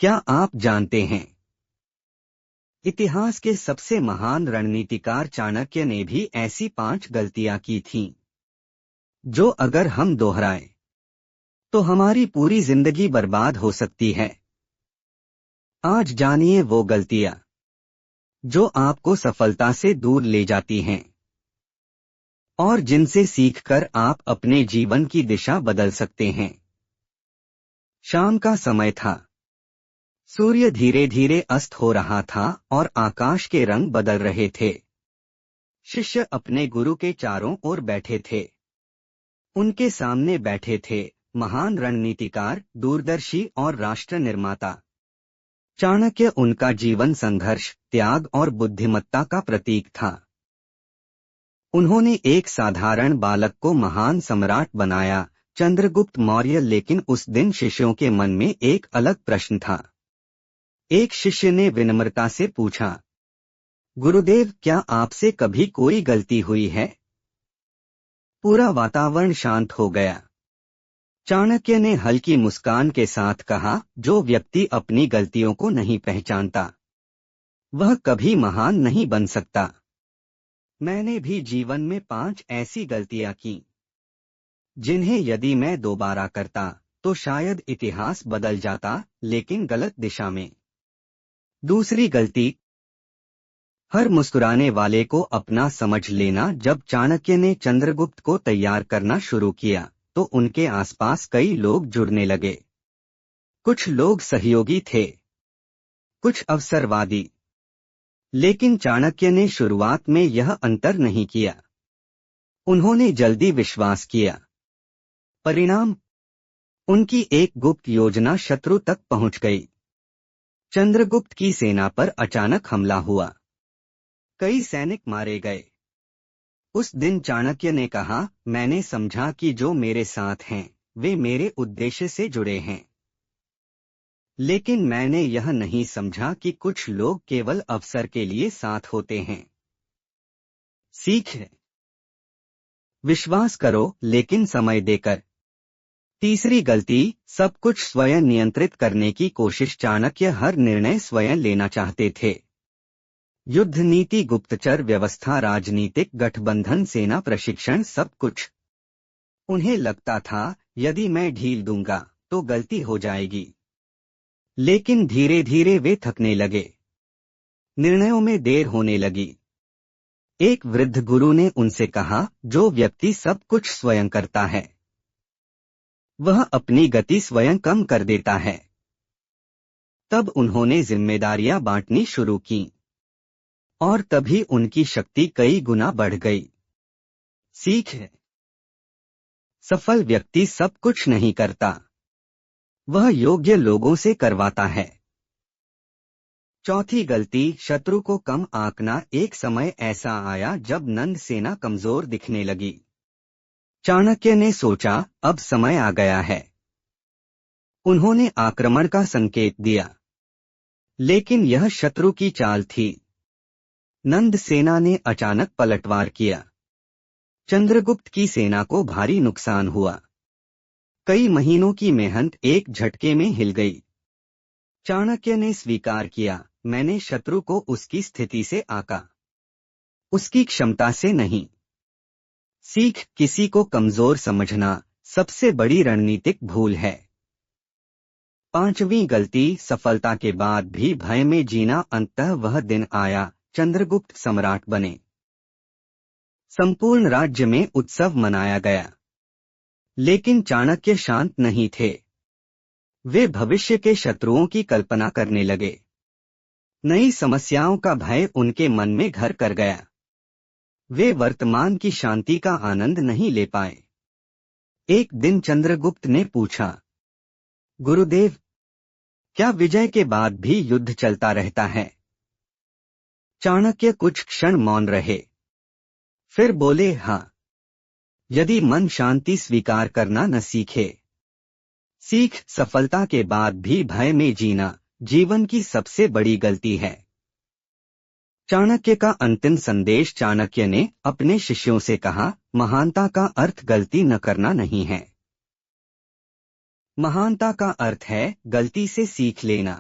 क्या आप जानते हैं, इतिहास के सबसे महान रणनीतिकार चाणक्य ने भी ऐसी 5 गलतियां की थीं, जो अगर हम दोहराएं तो हमारी पूरी जिंदगी बर्बाद हो सकती है। आज जानिए वो गलतियां जो आपको सफलता से दूर ले जाती हैं और जिनसे सीखकर आप अपने जीवन की दिशा बदल सकते हैं। शाम का समय था। सूर्य धीरे धीरे अस्त हो रहा था और आकाश के रंग बदल रहे थे। शिष्य अपने गुरु के चारों ओर बैठे थे। उनके सामने बैठे थे महान रणनीतिकार, दूरदर्शी और राष्ट्र निर्माता। चाणक्य उनका जीवन संघर्ष, त्याग और बुद्धिमत्ता का प्रतीक था। उन्होंने एक साधारण बालक को महान सम्राट बनाया, चंद्रगुप्त मौर्य। लेकिन उस दिन शिष्यों के मन में एक अलग प्रश्न था। एक शिष्य ने विनम्रता से पूछा, गुरुदेव, क्या आपसे कभी कोई गलती हुई है? पूरा वातावरण शांत हो गया। चाणक्य ने हल्की मुस्कान के साथ कहा, जो व्यक्ति अपनी गलतियों को नहीं पहचानता, वह कभी महान नहीं बन सकता। मैंने भी जीवन में 5 ऐसी गलतियां की, जिन्हें यदि मैं दोबारा करता तो शायद इतिहास बदल जाता, लेकिन गलत दिशा में। दूसरी गलती, हर मुस्कुराने वाले को अपना समझ लेना। जब चाणक्य ने चंद्रगुप्त को तैयार करना शुरू किया तो उनके आसपास कई लोग जुड़ने लगे। कुछ लोग सहयोगी थे, कुछ अवसरवादी। लेकिन चाणक्य ने शुरुआत में यह अंतर नहीं किया। उन्होंने जल्दी विश्वास किया। परिणाम, उनकी एक गुप्त योजना शत्रु तक पहुंच गई। चंद्रगुप्त की सेना पर अचानक हमला हुआ। कई सैनिक मारे गए। उस दिन चाणक्य ने कहा, मैंने समझा कि जो मेरे साथ हैं वे मेरे उद्देश्य से जुड़े हैं। लेकिन मैंने यह नहीं समझा कि कुछ लोग केवल अवसर के लिए साथ होते हैं। सीख है, विश्वास करो लेकिन समय देकर। तीसरी गलती, सब कुछ स्वयं नियंत्रित करने की कोशिश। चाणक्य हर निर्णय स्वयं लेना चाहते थे। युद्ध नीति, गुप्तचर व्यवस्था, राजनीतिक गठबंधन, सेना प्रशिक्षण, सब कुछ। उन्हें लगता था, यदि मैं ढील दूंगा तो गलती हो जाएगी। लेकिन धीरे धीरे वे थकने लगे। निर्णयों में देर होने लगी। एक वृद्ध गुरु ने उनसे कहा, जो व्यक्ति सब कुछ स्वयं करता है वह अपनी गति स्वयं कम कर देता है। तब उन्होंने जिम्मेदारियां बांटनी शुरू की और तभी उनकी शक्ति कई गुना बढ़ गई। सीख है, सफल व्यक्ति सब कुछ नहीं करता, वह योग्य लोगों से करवाता है। चौथी गलती, शत्रु को कम आंकना। एक समय ऐसा आया जब नंद सेना कमजोर दिखने लगी। चाणक्य ने सोचा, अब समय आ गया है। उन्होंने आक्रमण का संकेत दिया, लेकिन यह शत्रु की चाल थी। नंद सेना ने अचानक पलटवार किया। चंद्रगुप्त की सेना को भारी नुकसान हुआ। कई महीनों की मेहनत एक झटके में हिल गई। चाणक्य ने स्वीकार किया, मैंने शत्रु को उसकी स्थिति से आंका, उसकी क्षमता से नहीं। सीख, किसी को कमजोर समझना सबसे बड़ी रणनीतिक भूल है। पांचवी गलती, सफलता के बाद भी भय में जीना। अंततः वह दिन आया, चंद्रगुप्त सम्राट बने। संपूर्ण राज्य में उत्सव मनाया गया। लेकिन चाणक्य शांत नहीं थे। वे भविष्य के शत्रुओं की कल्पना करने लगे। नई समस्याओं का भय उनके मन में घर कर गया। वे वर्तमान की शांति का आनंद नहीं ले पाए। एक दिन चंद्रगुप्त ने पूछा, गुरुदेव, क्या विजय के बाद भी युद्ध चलता रहता है? चाणक्य कुछ क्षण मौन रहे, फिर बोले, हाँ, यदि मन शांति स्वीकार करना न सीखे। सीख, सफलता के बाद भी भय में जीना जीवन की सबसे बड़ी गलती है। चाणक्य का अंतिम संदेश। चाणक्य ने अपने शिष्यों से कहा, महानता का अर्थ गलती न करना नहीं है। महानता का अर्थ है गलती से सीख लेना।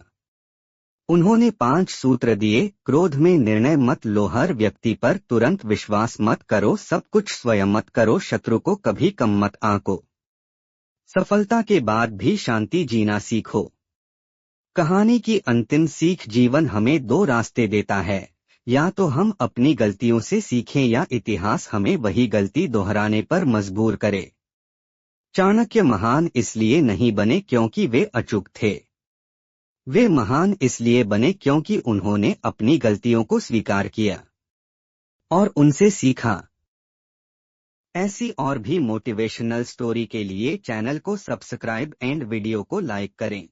उन्होंने 5 सूत्र दिए। क्रोध में निर्णय मत लो, हर व्यक्ति पर तुरंत विश्वास मत करो, सब कुछ स्वयं मत करो, शत्रु को कभी कम मत आंको, सफलता के बाद भी शांति जीना सीखो। कहानी की अंतिम सीख, जीवन हमें 2 रास्ते देता है, या तो हम अपनी गलतियों से सीखें या इतिहास हमें वही गलती दोहराने पर मजबूर करे। चाणक्य महान इसलिए नहीं बने क्योंकि वे अचूक थे, वे महान इसलिए बने क्योंकि उन्होंने अपनी गलतियों को स्वीकार किया और उनसे सीखा। ऐसी और भी मोटिवेशनल स्टोरी के लिए चैनल को सब्सक्राइब एंड वीडियो को लाइक करें।